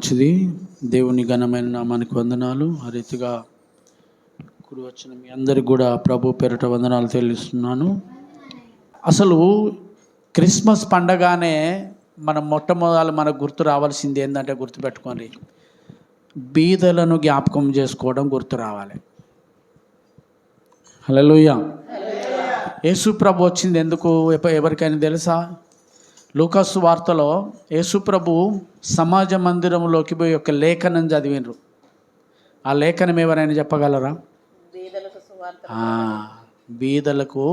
మంచిది. దేవుని ఘనమైన నామానికి వందనాలు. ఆ రీతిగా కూడి వచ్చిన మీ అందరికి కూడా ప్రభు పేరిట వందనాలు తెలుస్తున్నాను. అసలు క్రిస్మస్ పండగానే మనం మొట్టమొదలు మనకు గుర్తు రావాల్సింది ఏంటంటే, గుర్తుపెట్టుకోండి, బీదలను జ్ఞాపకం చేసుకోవడం గుర్తు రావాలి. హల్లెలూయా. యేసు ప్రభు వచ్చింది ఎందుకు ఎవరికైనా తెలుసా? లూకాసు వార్తలో యేసు ప్రభు సమాజ మందిరంలోకి పోయి ఒక లేఖనం చదివినరు. ఆ లేఖనం ఎవరైనా చెప్పగలరా? బీదలకు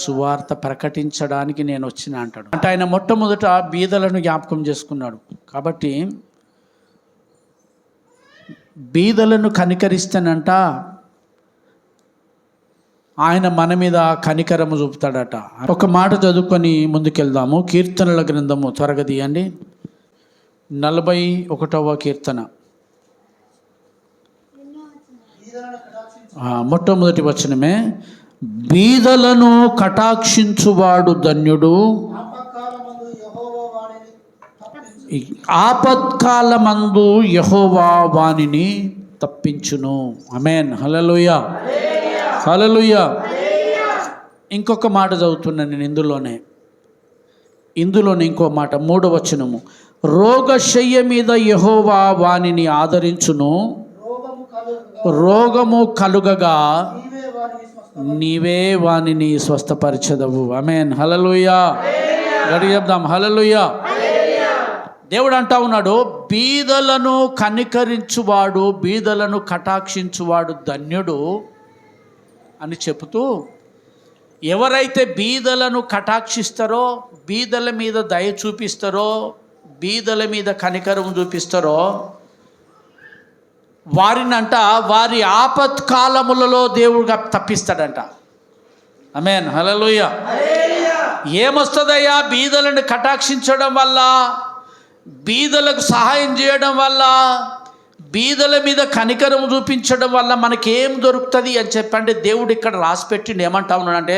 సువార్త ప్రకటించడానికి నేను వచ్చిన అంటాడు. అంటే ఆయన మొట్టమొదట బీదలను జ్ఞాపకం చేసుకున్నాడు. కాబట్టి బీదలను కనికరిస్తానంట ఆయన మన మీద కనికరము చూపుతాడట. ఒక మాట చదువుకొని ముందుకెళ్దాము. కీర్తనల గ్రంథము త్వరగా తీయండి. 41వ కీర్తన మొట్టమొదటి వచనమే, బీదలను కటాక్షించువాడు ధన్యుడు, ఆపత్కాలమందు యెహోవా వానిని తప్పించును. ఆమేన్. హల్లెలూయా, హల్లెలూయా. ఇంకొక మాట చదువుతున్నాను నేను ఇందులోనే ఇంకో మాట, 3వ వచనము, రోగశయ్య మీద యెహోవా వానిని ఆదరించును, రోగము కలుగగా నీవే వానిని స్వస్థపరచదవు. ఆమేన్. హల్లెలూయా. గట్టిగా చెప్దాం, హల్లెలూయా. దేవుడు అంటా ఉన్నాడు, బీదలను కనికరించువాడు, బీదలను కటాక్షించువాడు ధన్యుడు అని చెబుతూ, ఎవరైతే బీదలను కటాక్షిస్తారో, బీదల మీద దయ చూపిస్తారో, బీదల మీద కనికరం చూపిస్తారో, వారినంట వారి ఆపత్కాలములలో దేవుడుగా తప్పిస్తాడంట. ఆమేన్. హల్లెలూయా. ఏమొస్తుందయ్యా బీదలను కటాక్షించడం వల్ల, బీదలకు సహాయం చేయడం వల్ల, బీదల మీద కనికరం చూపించడం వల్ల మనకేం దొరుకుతుంది అని చెప్పండి. దేవుడు ఇక్కడ రాసిపెట్టిండు. ఏమంటా ఉన్నాడంటే,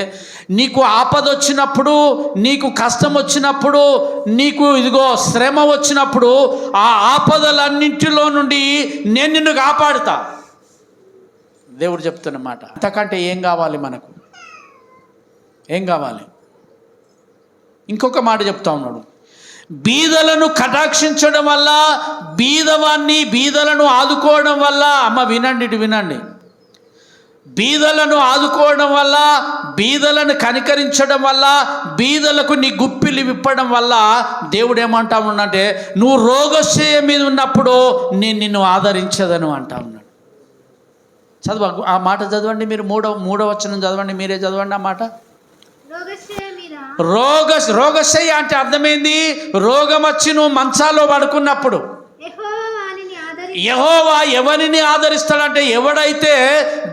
నీకు ఆపద వచ్చినప్పుడు, నీకు కష్టం వచ్చినప్పుడు, నీకు ఇదిగో శ్రమ వచ్చినప్పుడు, ఆ ఆపదలన్నింటిలో నుండి నేను నిన్ను కాపాడుతా. దేవుడు చెప్తున్నమాట. అంతకంటే ఏం కావాలి మనకు? ఏం కావాలి? ఇంకొక మాట చెప్తా ఉన్నాడు, బీదలను కటాక్షించడం వల్ల, బీదలను ఆదుకోవడం వల్ల, అమ్మ వినండి, ఇటు వినండి, బీదలను ఆదుకోవడం వల్ల, బీదలను కనికరించడం వల్ల, బీదలకు నీ గుప్పిలి విప్పడం వల్ల దేవుడు ఏమంటా ఉన్నాడంటే, నువ్వు రోగశయ్య మీద ఉన్నప్పుడు నేను నిన్ను ఆదరించదను అంటా ఉన్నాడు. చదవ ఆ మాట చదవండి మీరు. మూడవ వచనం చదవండి, మీరే చదవండి ఆ మాట. రోగశయ్య అంటే అర్థమైంది, రోగం వచ్చి నువ్వు మంచాలో పడుకున్నప్పుడు యెహోవా ఎవరిని ఆదరిస్తాడంటే, ఎవడైతే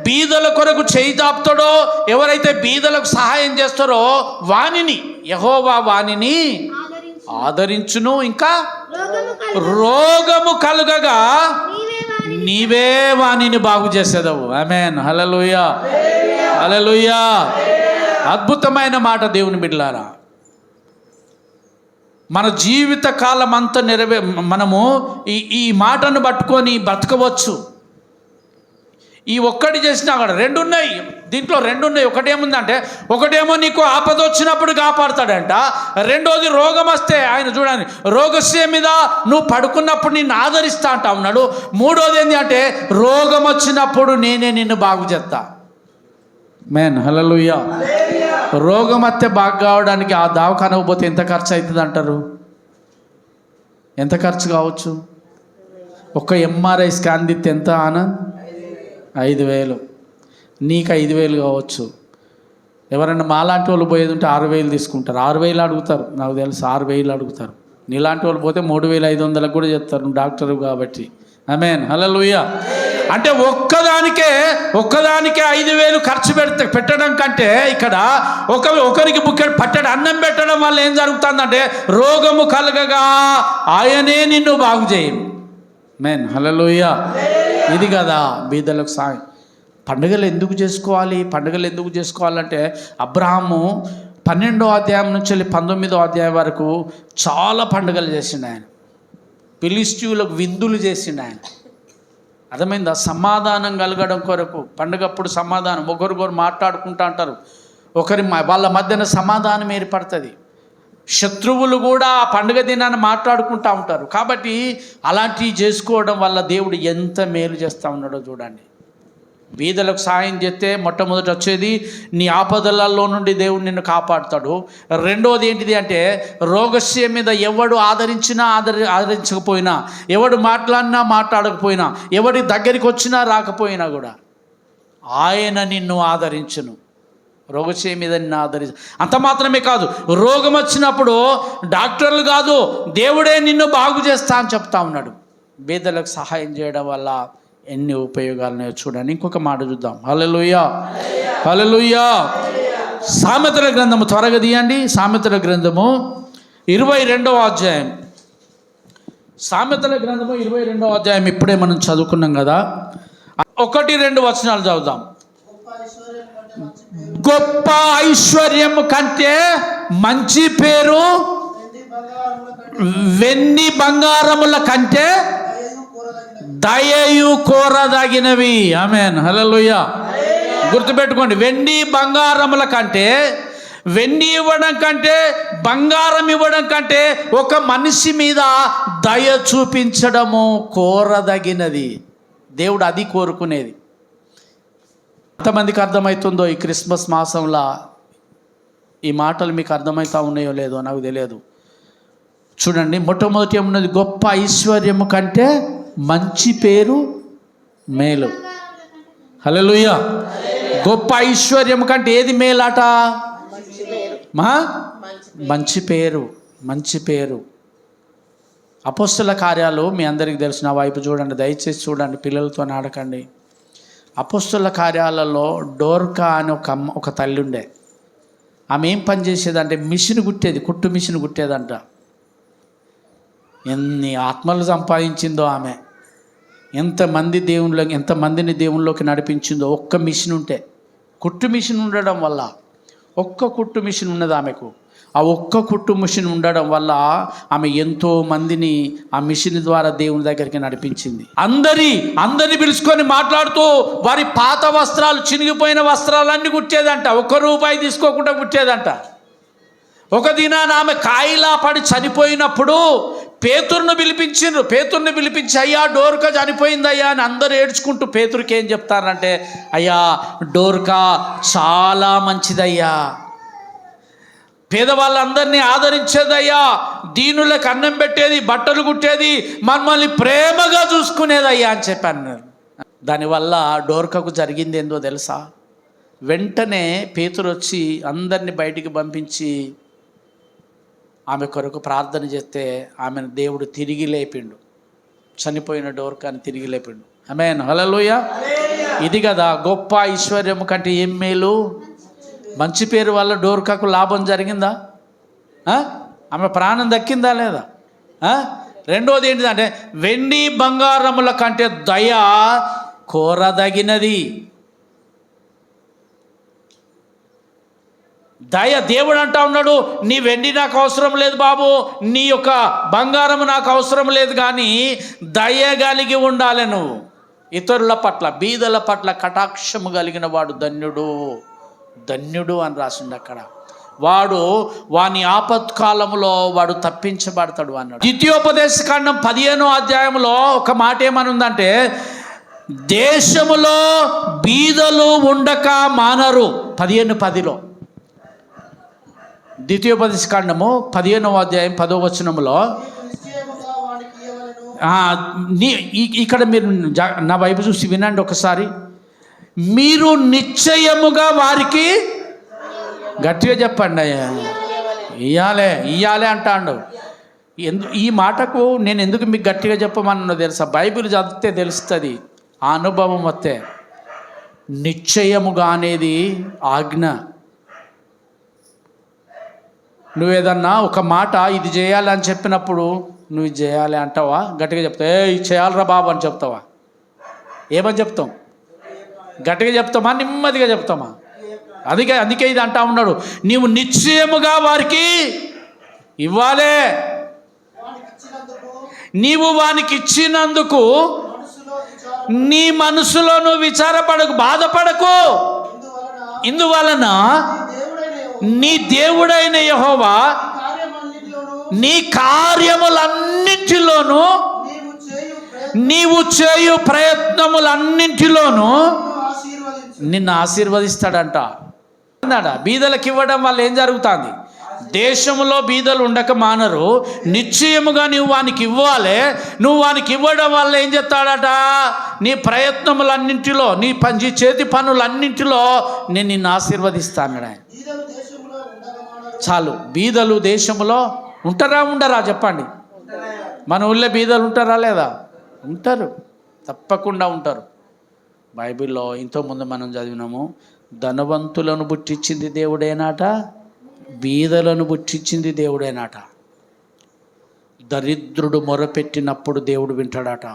బీదల కొరకు చేయి చాపుతాడో, ఎవరైతే బీదలకు సహాయం చేస్తారో వానిని యెహోవా వానిని ఆదరించును. ఇంకా రోగము కలుగగా నీవే వానిని బాగు చేసేదవు. ఆమేన్. హల్లెలూయా, హల్లెలూయా. అద్భుతమైన మాట దేవుని బిడ్డలారా. మన జీవిత కాలం అంతా మనము ఈ మాటను పట్టుకొని బ్రతకవచ్చు. ఈ ఒక్కటి చేసినా అక్కడ రెండు ఉన్నాయి, దీంట్లో రెండు ఉన్నాయి. ఒకటేముందంటే, ఒకటేమో నీకు ఆపద వచ్చినప్పుడు కాపాడుతాడంట, రెండోది రోగం వస్తే ఆయన చూడండి రోగశయ్య మీద నువ్వు పడుకున్నప్పుడు నిన్ను ఆదరిస్తా అంటా ఉన్నాడు. మూడోది ఏంటి అంటే, రోగం వచ్చినప్పుడు నేనే నిన్ను బాగు చేస్తా. మేన్. హల్లెలూయా. రోగం వస్తే బాగు కావడానికి ఆ దవాఖానకు పోతే ఎంత ఖర్చు అవుతుంది అంటారు? ఎంత ఖర్చు కావచ్చు? ఒక ఎంఆర్ఐ స్కాన్ తీస్తే ఎంత ఆనంద్? 5,000. నీకు 5,000 కావచ్చు. ఎవరైనా మాలాంటి వాళ్ళు పోయేది ఉంటే 6,000 తీసుకుంటారు. 6,000 అడుగుతారు, నాకు తెలుసు. 6,000 అడుగుతారు. నీలాంటి వాళ్ళు పోతే 3,500 కూడా చెప్తారు, నువ్వు డాక్టరు కాబట్టి. ఆమేన్. హల్లెలూయా. అంటే ఒక్కదానికే 5,000 ఖర్చు పెట్టడం కంటే, ఇక్కడ ఒకరికి బుక్కెడు పట్టడం అన్నం పెట్టడం వల్ల ఏం జరుగుతుందంటే, రోగము కలగగా ఆయనే నిన్ను బాగు చేయను. ఆమేన్. హల్లెలూయా. ఇది కదా బీదలకు సాయం. పండుగలు ఎందుకు చేసుకోవాలంటే, అబ్రహాము 12వ అధ్యాయం నుంచి 19వ అధ్యాయం వరకు చాలా పండుగలు చేసిండు ఆయన. ఫిలిష్తీయులకు విందులు చేసిండు ఆయన. అర్థమైందా? సమాధానం కలగడం కొరకు. పండుగప్పుడు సమాధానం, ఒకరికొకరు మాట్లాడుకుంటూ అంటారు, వాళ్ళ మధ్యన సమాధానం ఏర్పడుతుంది. శత్రువులు కూడా ఆ పండుగ దినాన్ని మాట్లాడుకుంటూ ఉంటారు. కాబట్టి అలాంటివి చేసుకోవడం వల్ల దేవుడు ఎంత మేలు చేస్తూ ఉన్నాడో చూడండి. బీదలకు సాయం చేస్తే మొట్టమొదటి వచ్చేది నీ ఆపదలలో నుండి దేవుడు నిన్ను కాపాడుతాడు. రెండవది ఏంటిది అంటే, రోగస్య మీద ఎవడు ఆదరించినా ఆదరించకపోయినా, ఎవడు మాట్లాడినా మాట్లాడకపోయినా, ఎవడి దగ్గరికి వచ్చినా రాకపోయినా కూడా ఆయన నిన్ను ఆదరించును. రోగశయ మీద నిన్ను ఆదరించు. అంత మాత్రమే కాదు, రోగం వచ్చినప్పుడు డాక్టర్లు కాదు, దేవుడే నిన్ను బాగు చేస్తా అని చెప్తా ఉన్నాడు. బీదలకు సహాయం చేయడం వల్ల ఎన్ని ఉపయోగాలున్నాయో చూడండి. ఇంకొక మాట చూద్దాం. హల్లెలూయా, హల్లెలూయా. సామెతల గ్రంథము త్వరగా తీయండి. సామెతల గ్రంథము 22వ అధ్యాయం. సామెతల గ్రంథము 22వ అధ్యాయం ఇప్పుడే మనం చదువుకున్నాం కదా. 1-2 వచనాలు చదువుదాం. గొప్ప ఐశ్వర్యం కంటే మంచి పేరు వెండి బంగారముల కంటే దయయు కోరదగినవి. ఆమేన్, హల్లెలూయా. గుర్తుపెట్టుకోండి, వెండి బంగారముల కంటే, వెండి ఇవ్వడం కంటే, బంగారం ఇవ్వడం కంటే ఒక మనిషి మీద దయ చూపించడము కోరదగినది. దేవుడు అది కోరుకునేది. ఎంతమందికి అర్థమవుతుందో ఈ క్రిస్మస్ మాసంలో ఈ మాటలు మీకు అర్థమవుతా ఉన్నాయో లేదో నాకు తెలియదు. చూడండి, మొట్టమొదటి ఏమున్నది? గొప్ప ఐశ్వర్యము కంటే మంచి పేరు మేలు. హల్లెలూయా. గొప్ప ఐశ్వర్యం కంటే ఏది మేలాట? మంచి పేరు, మంచి పేరు. అపోస్తల కార్యాలు మీ అందరికీ తెలుసు. నా వైపు చూడండి, దయచేసి చూడండి, పిల్లలతో ఆడకండి. అపోస్తల కార్యాలలో డోర్కా అని ఒక తల్లి ఉండే. ఆమె ఏం పని చేసేదంటే మిషన్ కుట్టేది, కుట్టు మిషన్ కుట్టేదంట. ఎన్ని ఆత్మలు సంపాదించిందో ఆమె, ఎంతమందిని దేవుళ్ళలోకి నడిపించిందో. ఒక్క మిషన్ ఉంటే, కుట్టు మిషన్ ఉండడం వల్ల, ఒక్క కుట్టు మిషన్ ఉన్నది ఆమెకు. ఆ ఒక్క కుట్టు మిషన్ ఉండడం వల్ల ఆమె ఎంతో మందిని ఆ మిషన్ ద్వారా దేవుని దగ్గరికి నడిపించింది. అందరిని పిలుచుకొని మాట్లాడుతూ వారి పాత వస్త్రాలు, చినిగిపోయిన వస్త్రాలన్నీ కుట్టేదంట. ₹1 తీసుకోకుండా కుట్టేదంట. ఒక దినాన ఆమె కాయిలా పడి చనిపోయినప్పుడు పేతురును పిలిపించి, అయ్యా డోర్కా చనిపోయిందయ్యా అని అందరూ ఏడ్చుకుంటూ పేతురుకి ఏం చెప్తారంటే, అయ్యా డోర్కా చాలా మంచిదయ్యా, పేదవాళ్ళందరినీ ఆదరించేదయ్యా, దీనులకు అన్నం పెట్టేది, బట్టలు కుట్టేది, మమ్మల్ని ప్రేమగా చూసుకునేదయ్యా అని చెప్పాను. దానివల్ల డోర్కాకు జరిగింది ఏందో తెలుసా? వెంటనే పేతురు వచ్చి అందరినీ బయటికి పంపించి ఆమె కొరకు ప్రార్థన చేస్తే ఆమెను దేవుడు తిరిగి లేపిండు. చనిపోయిన డోర్కాని తిరిగి లేపిండు. ఆమేన్, హల్లెలూయా. ఇది కదా గొప్ప ఐశ్వర్యం కంటే ఏం మేలు? మంచి పేరు వల్ల డోర్కాకు లాభం జరిగిందా? ఆమె ప్రాణం దక్కిందా లేదా? రెండోది ఏంటిదంటే, వెండి బంగారముల కంటే దయ కోరదగినది. దయ. దేవుడు అంటా ఉన్నాడు, నీ వెండి నాకు అవసరం లేదు బాబు, నీ యొక్క బంగారం నాకు అవసరం లేదు, కానీ దయ కలిగి ఉండాలి నువ్వు. ఇతరుల పట్ల, బీదల పట్ల కటాక్షము కలిగిన వాడు ధన్యుడు అని రాసిండు అక్కడ. వాని ఆపత్కాలంలో వాడు తప్పించబడతాడు అన్నాడు. ద్వితీయోపదేశకాండం 15వ అధ్యాయంలో ఒక మాట ఏమనుందంటే, దేశములో బీదలు ఉండక మానరు. 15:10లో ద్వితీయోపదేశకాండము 15వ అధ్యాయం 10వ వచనములో, ఇక్కడ మీరు నా వైపు చూసి వినండి ఒకసారి. మీరు నిశ్చయముగా వారికి, గట్టిగా చెప్పండి అయ్యా, ఇయ్యాలే అంటాడు. ఈ మాటకు నేను ఎందుకు మీకు గట్టిగా చెప్పమన్నా తెలుసా? బైబిల్ చదివితే తెలుస్తుంది, ఆ అనుభవం వస్తే. నిశ్చయముగా అనేది ఆజ్ఞ. నువ్వేదన్నా ఒక మాట ఇది చేయాలని చెప్పినప్పుడు నువ్వు ఇది చేయాలి అంటావా? గట్టిగా చెప్తావు, ఇది చేయాలరా బాబు అని చెప్తావా? ఏమని చెప్తాం? గట్టిగా చెప్తామా, నెమ్మదిగా చెప్తామా? అందుకే ఇది అంటా ఉన్నాడు, నీవు నిశ్చయముగా వారికి ఇవ్వాలే. నీవు వానికి ఇచ్చినందుకు మనసులో విచారం నీ మనసులో నువ్వు విచారపడకు, బాధపడకు. ఇందువలన నీ దేవుడైన యెహోవా నీ కార్యమన్నిటిలోనూ కార్యములన్నింటిలోనూ నీవు చేయు ప్రయత్నములన్నింటిలోనూ ఆశీర్వదించు. నిన్ను ఆశీర్వదిస్తాడంట. బీదలకు ఇవ్వడం వల్ల ఏం జరుగుతుంది? దేశంలో బీదలు ఉండక మానరు. నిశ్చయముగా నువ్వు వానికి ఇవ్వాలి. నువ్వు వానికి ఇవ్వడం వల్ల ఏం చేస్తాడట? నీ ప్రయత్నములన్నింటిలో, నీ చేతి పనులన్నింటిలో నేను నిన్ను ఆశీర్వదిస్తాను. ఆయన బీదలు దేశంలో ఉండగమానరు. చాలు. బీదలు దేశంలో ఉంటారా ఉండరా చెప్పండి? మన ఊళ్ళో బీదలు ఉంటారా లేదా? ఉంటారు, తప్పకుండా ఉంటారు. బైబిల్లో ఇంతకుముందు మనం చదివినాము, ధనవంతులను పుట్టించింది దేవుడేనాట, బీదలను పుట్టించింది దేవుడేనాట. దరిద్రుడు మొరపెట్టినప్పుడు దేవుడు వింటాడట.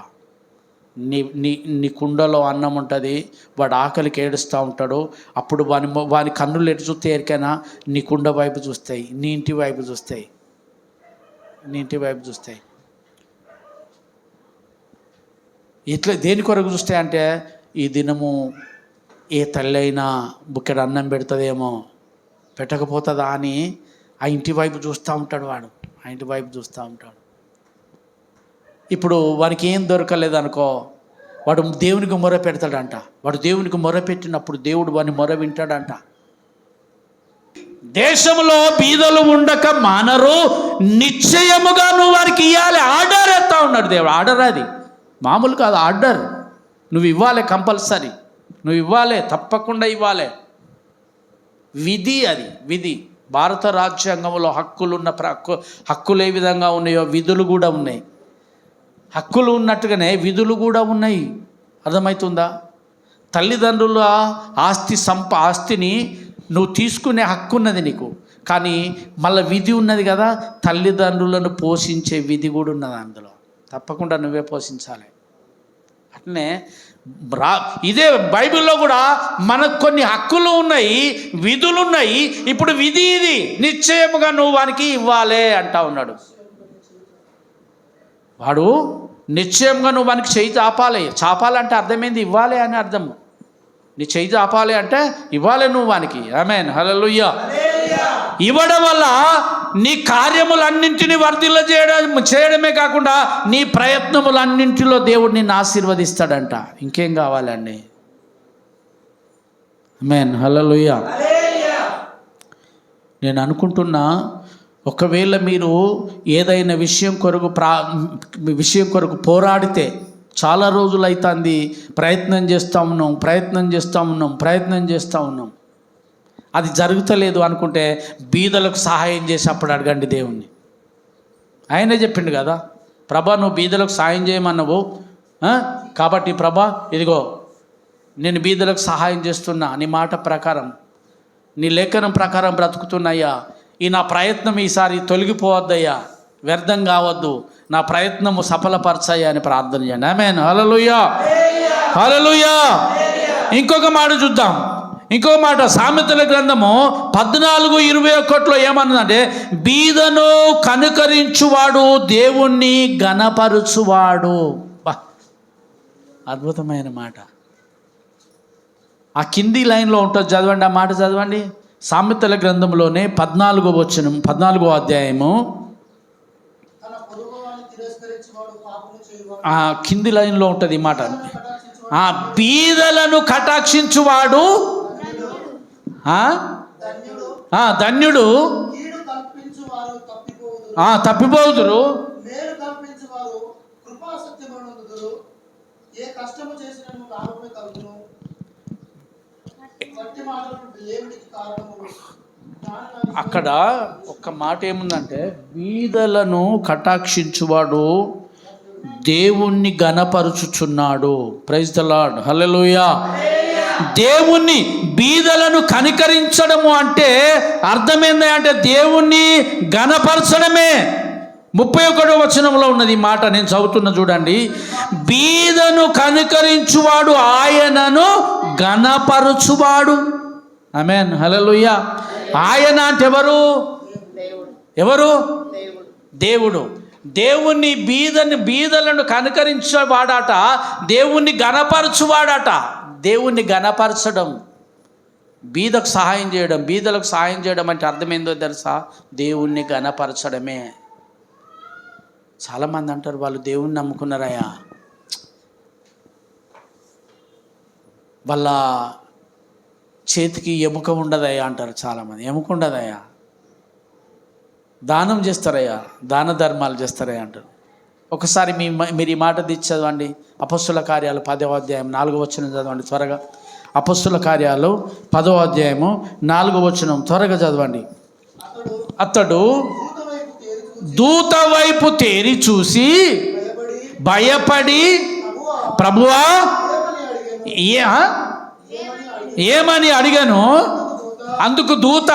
నీ కుండలో అన్నం ఉంటుంది, వాడు ఆకలికి ఏడుస్తూ ఉంటాడు. అప్పుడు వాని కన్నులు ఎటు చూస్తే ఎరికైనా నీ కుండ వైపు చూస్తాయి, నీ ఇంటి వైపు చూస్తాయి, నీ ఇంటి వైపు చూస్తాయి. ఇట్లా దేని కొరకు చూస్తాయంటే, ఈ దినము ఏ తల్లి అయినా బుక్కెడు అన్నం పెడుతుందేమో, పెట్టకపోతుందా అని ఆ ఇంటి వైపు చూస్తూ ఉంటాడు. వాడు ఆ ఇంటి వైపు చూస్తూ ఉంటాడు. ఇప్పుడు వానికి ఏం దొరకలేదు అనుకో, వాడు దేవునికి మొర పెడతాడంట. వాడు దేవునికి మొర పెట్టినప్పుడు దేవుడు వాని మొర వింటాడంట. దేశంలో బీదలు ఉండక మానరు, నిశ్చయముగా నువ్వు వారికి ఇవ్వాలి. ఆర్డర్ ఎత్తా ఉన్నాడు దేవుడు. ఆర్డర్ అది మామూలు కాదు, ఆర్డర్. నువ్వు ఇవ్వాలి, కంపల్సరీ నువ్వు ఇవ్వాలి, తప్పకుండా ఇవ్వాలి. విధి అది, విధి. భారత రాజ్యాంగంలో హక్కులు ఏ విధంగా ఉన్నాయో విధులు కూడా ఉన్నాయి. హక్కులు ఉన్నట్టుగానే విధులు కూడా ఉన్నాయి. అర్థమవుతుందా? తల్లిదండ్రుల ఆస్తిని నువ్వు తీసుకునే హక్కు ఉన్నది నీకు, కానీ మళ్ళీ విధి ఉన్నది కదా. తల్లిదండ్రులను పోషించే విధి కూడా ఉన్నది అందులో. తప్పకుండా నువ్వే పోషించాలి. అట్లనే ఇదే బైబిల్లో కూడా మనకు కొన్ని హక్కులు ఉన్నాయి, విధులు ఉన్నాయి. ఇప్పుడు విధి ఇది, నిశ్చయముగా నువ్వు వానికి ఇవ్వాలి అంటా ఉన్నాడు. వాడు నిశ్చయంగా నువ్వు వానికి చెయ్యి చాపాలి. చాపాలంటే అర్థమైంది, ఇవ్వాలి అని అర్థము. నీ చెయ్యి చాపాలి అంటే ఇవ్వాలి నువ్వు వానికి. ఆమేన్, హల్లెలూయా. ఇవ్వడం వల్ల నీ కార్యములన్నింటినీ వర్ధిల్ల చేయడమే కాకుండా నీ ప్రయత్నములన్నింటిలో దేవుడు నిన్ను ఆశీర్వదిస్తాడంట. ఇంకేం కావాలండి? ఆమేన్, హల్లెలూయా. నేను అనుకుంటున్నా, ఒకవేళ మీరు ఏదైనా విషయం కొరకు పోరాడితే, చాలా రోజులు అవుతుంది ప్రయత్నం చేస్తూ ఉన్నాం, అది జరుగుతలేదు అనుకుంటే బీదలకు సహాయం చేసి అప్పుడు అడగండి దేవుణ్ణి. ఆయనే చెప్పిండు కదా, ప్రభా నువ్వు బీదలకు సహాయం చేయమన్నావు కాబట్టి ప్రభా ఇదిగో నేను బీదలకు సహాయం చేస్తున్నా, నీ మాట ప్రకారం, నీ లేఖనం ప్రకారం బ్రతుకుతున్నాయ్యా. ఈ నా ప్రయత్నం ఈసారి తొలగిపోవద్దయ్యా, వ్యర్థం కావద్దు, నా ప్రయత్నము సఫలపరచాయి అని ప్రార్థన చేయండి. ఆమేన్, హల్లెలూయా, హల్లెలూయా. ఇంకొక మాట చూద్దాం. ఇంకో మాట సామెతల గ్రంథము 14:21 ఏమన్నదంటే, బీదను కనుకరించువాడు దేవుణ్ణి ఘనపరుచువాడు. అద్భుతమైన మాట. ఆ కింది లైన్లో ఉంటుంది, చదవండి ఆ మాట చదవండి. సామెతల గ్రంథంలోనే 14వ అధ్యాయము ఆ కింది లైన్లో ఉంటుంది ఈ మాట. ఆ బీదలను కటాక్షించువాడు ధన్యుడు, తప్పిపోదురు. అక్కడ ఒక్క మాట ఏముందంటే, బీదలను కటాక్షించువాడు దేవుణ్ణి ఘనపరుచుచున్నాడు. ప్రైజ్ ద లార్డ్, హల్లెలూయా. దేవుణ్ణి బీదలను కనికరించడము అంటే అర్థమైంది అంటే దేవుణ్ణి ఘనపరచడమే. 31వ వచనంలో ఉన్నది ఈ మాట, నేను చదువుతున్నా చూడండి. బీదను కనికరించువాడు ఆయనను ఘనపరచువాడు. ఆమేన్, హల్లెలూయా. ఆయన అంటే ఎవరు? దేవుడు. దేవుని బీదలను కనుకరించేవాడట, దేవుణ్ణి గణపరచువాడట. దేవుణ్ణి గణపరచడం, బీదలకు సహాయం చేయడం అంటే అర్థమైందో తెలుసా? దేవుణ్ణి గణపరచడమే. చాలామంది అంటారు వాళ్ళు దేవుణ్ణి నమ్ముకున్నారయ్యా, వాళ్ళ చేతికి ఎముక ఉండదయ్యా అంటారు చాలామంది. ఎముక ఉండదయ్యా, దానం చేస్తారయ్యా, దాన ధర్మాలు చేస్తారయ్యా అంటారు. ఒకసారి మీరు ఈ మాట తెచ్చి చదవండి. అపొస్తలుల కార్యాలు 10వ అధ్యాయం 4వ వచనం చదవండి త్వరగా. అపొస్తలుల కార్యాలు 10వ అధ్యాయము 4వ వచనం త్వరగా చదవండి. అతడు దూత వైపు తేరి చూసి భయపడి, ప్రభువా ఏమని అడిగాను. అందుకు దూత,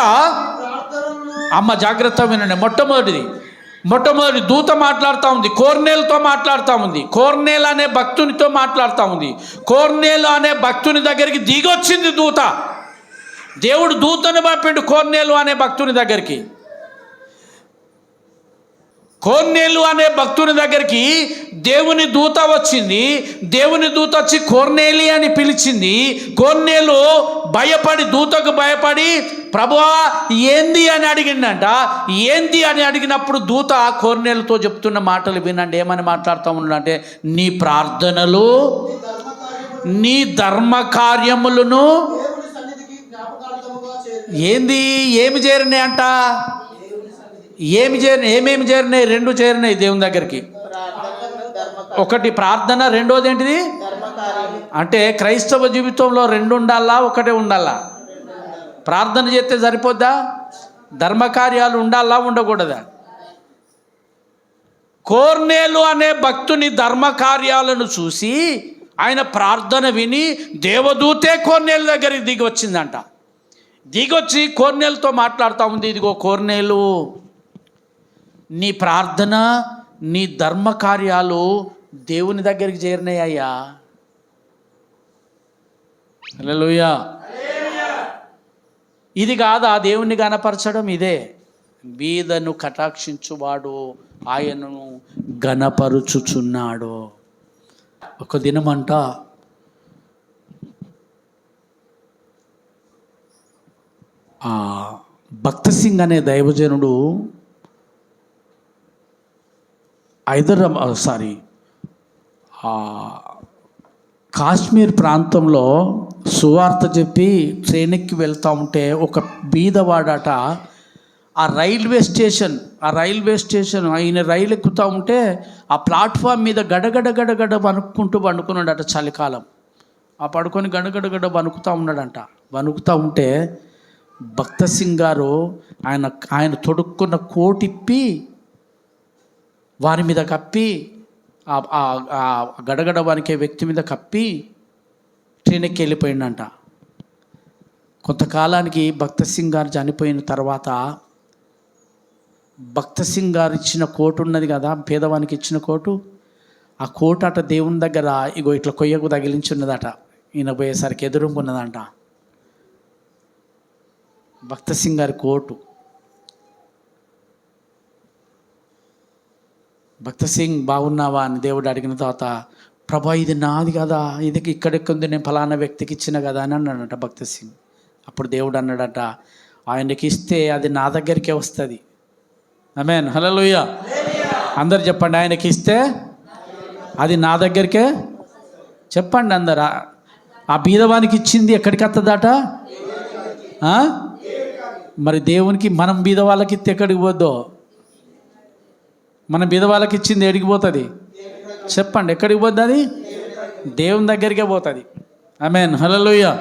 అమ్మ జాగ్రత్త వినండి, మొట్టమొదటి దూత మాట్లాడుతూ ఉంది, కొర్నేలుతో మాట్లాడుతూ ఉంది. కొర్నేలు అనే భక్తునితో మాట్లాడుతూ ఉంది. కొర్నేలు అనే భక్తుని దగ్గరికి దిగొచ్చింది దూత. దేవుడు దూతను పంపిండు కొర్నేలు అనే భక్తుని దగ్గరికి. కొర్నేలు అనే భక్తుని దగ్గరికి దేవుని దూత వచ్చింది. దేవుని దూత వచ్చి కొర్నేలి అని పిలిచింది. కొర్నేలు దూతకు భయపడి ప్రభువా ఏంది అని అడిగిండంట. ఏంది అని అడిగినప్పుడు దూత కొర్నేలుతో చెప్తున్న మాటలు వినండి. ఏమని మాట్లాడుతూ ఉన్నాడంటే, నీ ప్రార్థనలు, నీ ధర్మ కార్యములను ఏమి చేరినాయి అంట. ఏమేమి చేరినాయి? 2 చేరినాయి దేవుని దగ్గరికి. ఒకటి ప్రార్థన, రెండోది ఏంటిది? అంటే క్రైస్తవ జీవితంలో 2 ఉండాలా, ఒకటే ఉండాలా? ప్రార్థన చేస్తే సరిపోద్దా? ధర్మకార్యాలు ఉండాలా, ఉండకూడదా? కొర్నేలు అనే భక్తుని ధర్మకార్యాలను చూసి ఆయన ప్రార్థన విని దేవదూతే కొర్నేలు దగ్గరికి దిగి వచ్చిందంట. దిగొచ్చి కొర్నేలుతో మాట్లాడుతూ ఉంది. ఇదిగో కొర్నేలు, నీ ప్రార్థన, నీ ధర్మ కార్యాలు దేవుని దగ్గరికి చేరినాయ్యా. హల్లెలూయా. ఇది కాదా దేవుణ్ణి గణపరచడం? ఇదే. బీదను కటాక్షించువాడు ఆయనను గణపరుచుచున్నాడు. ఒక దినమంట భక్త సింగ్ అనే దైవజనుడు కాశ్మీర్ ప్రాంతంలో సువార్త చెప్పి ట్రైన్ ఎక్కి వెళ్తూ ఉంటే ఒక బీదవాడట ఆ రైల్వే స్టేషన్ ఆయన రైలు ఎక్కుతూ ఉంటే ఆ ప్లాట్ఫామ్ మీద గడగడ వణుకున్నాడట. చలికాలం ఆ పడుకొని గడగడ వణుకుతూ ఉన్నాడంట. వణుకుతూ ఉంటే భక్త సింగ్ గారు ఆయన తొడుక్కున్న కోటిప్పి వారి మీద కప్పి, ఆ గడగడ వణికే వ్యక్తి మీద కప్పి ట్రైన్ ఎక్కి వెళ్ళిపోయిందంట. కొంతకాలానికి భక్త సింగ్ గారు చనిపోయిన తర్వాత భక్త సింగ్ గారు ఇచ్చిన కోటు ఉన్నది కదా, పేదవానికి ఇచ్చిన కోటు, ఆ కోటు అట దేవుని దగ్గర ఇగో ఇట్లా కొయ్యకు తగిలించి ఉన్నదట. ఈయన పోయేసరికి ఎదురుకున్నదంట భక్త సింగ్ గారి కోటు. భక్త సింగ్ బాగున్నావా అని దేవుడు అడిగిన తర్వాత, ప్రభా ఇది నాది కదా, ఇది ఇక్కడెక్కుంది, నేను ఫలానా వ్యక్తికి ఇచ్చిన కదా అని అన్నాడట భక్త సింగ్. అప్పుడు దేవుడు అన్నాడట, ఆయనకి ఇస్తే అది నా దగ్గరికే వస్తుంది. ఆమేన్, హల్లెలూయా. అందరు చెప్పండి, ఆయనకి ఇస్తే అది నా దగ్గరికే. చెప్పండి అందరు. ఆ బీదవానికి ఇచ్చింది ఎక్కడికి వస్తుందట? మరి దేవునికి మనం బీదవాళ్ళకి ఇస్తే ఎక్కడికి పోద్దో? మన బీదవాళ్ళకి ఇచ్చింది ఎడికి పోతుంది? చెప్పండి, ఎక్కడికి పోద్ది? అది దేవుని దగ్గరికే పోతుంది. ఆమేన్, హల్లెలూయా.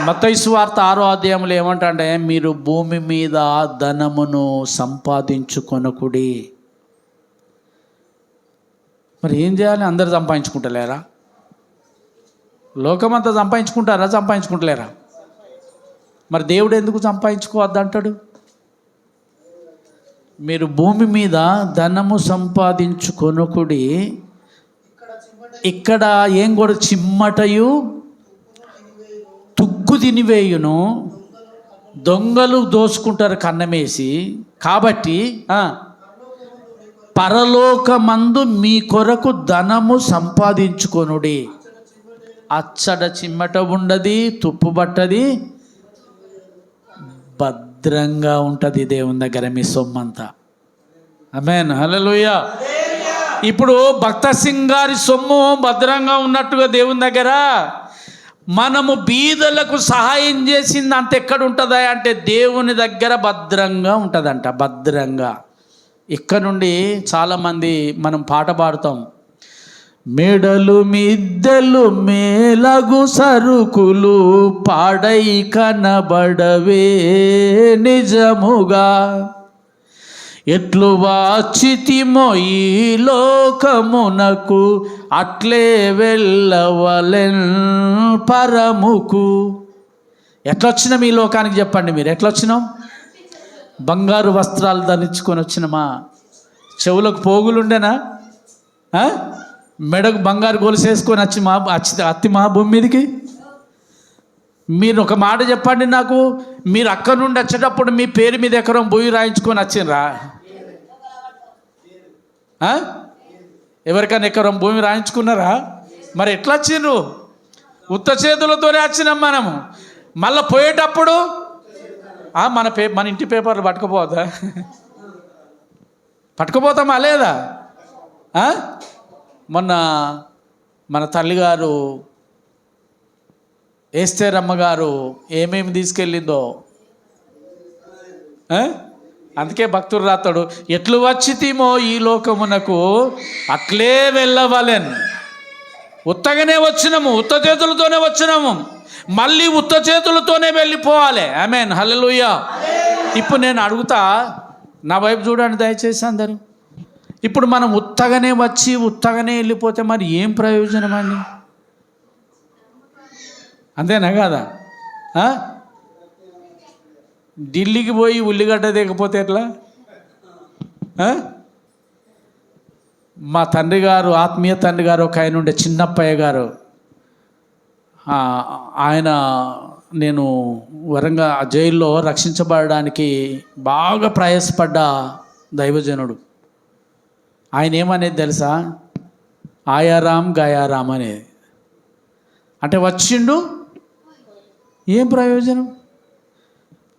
మత్తయి సువార్త 6వ అధ్యాయంలో ఏమంటే, మీరు భూమి మీద ధనమును సంపాదించుకొనకుడి. మరి ఏం చేయాలి? అందరు సంపాదించుకుంటలేరా? లోకమంతా సంపాదించుకుంటలేరా? మరి దేవుడు ఎందుకు సంపాదించుకోవద్దంటాడు? మీరు భూమి మీద ధనము సంపాదించుకొనకుడి, ఇక్కడ ఏం కూడా చిమ్మటయు తుక్కు తినివేయును, దొంగలు దోసుకుంటారు కన్నమేసి. కాబట్టి పరలోకమందు మీ కొరకు ధనము సంపాదించుకొనుడి. అచ్చడ చిమ్మట ఉండది, తుప్పు పట్టది, భద్రంగా ఉంటుంది దేవుని దగ్గర మీ సొమ్మంతా. ఆమేన్, హల్లెలూయా. ఇప్పుడు భక్త సింగ్ గారి సొమ్ము భద్రంగా ఉన్నట్టుగా దేవుని దగ్గర మనము బీదలకు సహాయం చేసింది అంత ఎక్కడ ఉంటుందా అంటే దేవుని దగ్గర భద్రంగా ఉంటుందంట. భద్రంగా. ఇక్కడ నుండి చాలామంది మనం పాట పాడుతాం, మెడలు మిద్దెలు మేలగు సరుకులు పాడై కనబడవే నిజముగా, ఎట్లు వాచితిమో ఈ లోకమునకు అట్లే వెళ్ళవలెన్ పరముకు. ఎట్లా వచ్చినాం ఈ లోకానికి చెప్పండి మీరు? ఎట్లా వచ్చినాం? బంగారు వస్త్రాలు ధరించుకొని వచ్చినమా? చెవులకు పోగులుండేనా? మెడకు బంగారు గొలుసు వేసుకొని అత్తి మా భూమి మీదకి? మీరు ఒక మాట చెప్పండి నాకు, మీరు అక్కడి నుండి వచ్చేటప్పుడు మీ పేరు మీద ఎకరం భూమి రాయించుకొని వచ్చిండ్రా? ఎవరికైనా ఎకరం భూమి రాయించుకున్నారా? మరి ఎట్లా వచ్చిండ్రు? ఉత్త చేతులతోనే వచ్చినాం మనము. మళ్ళీ పోయేటప్పుడు మన ఇంటి పేపర్లు పట్టుకుపోదా? పట్టుకుపోతామా లేదా? మొన్న మన తల్లిగారు ఏస్తేరమ్మ గారు ఏమేమి తీసుకెళ్ళిందో, అందుకే భక్తుడు రాస్తాడు, ఎట్లు వచ్చితిమో ఈ లోకమునకు అట్లే వెళ్ళవలెన్. ఉత్తగానే వచ్చినాము, ఉత్త చేతులతోనే వచ్చినాము, మళ్ళీ ఉత్త చేతులతోనే వెళ్ళిపోవాలి. ఆమేన్, హల్లెలూయా. ఇప్పుడు నేను అడుగుతా, నా వైపు చూడండి దయచేసి అందరూ. ఇప్పుడు మనం ఉత్తగానే వచ్చి ఉత్తగానే వెళ్ళిపోతే మరి ఏం ప్రయోజనం అండి? అంతేనా కాదా? ఢిల్లీకి పోయి ఉల్లిగడ్డ దిగపోతే ఎట్లా? మా తండ్రి గారు, ఆత్మీయ తండ్రి గారు ఒక ఆయన ఉండే, చిన్నప్పయ్య గారు. ఆయన నేను వరంగా జైల్లో రక్షించబడడానికి బాగా ప్రయాసపడ్డ దైవజనుడు. ఆయన ఏమనేది తెలుసా? ఆయారాం గయారాం అనేది. అంటే వచ్చిండు, ఏం ప్రయోజనం?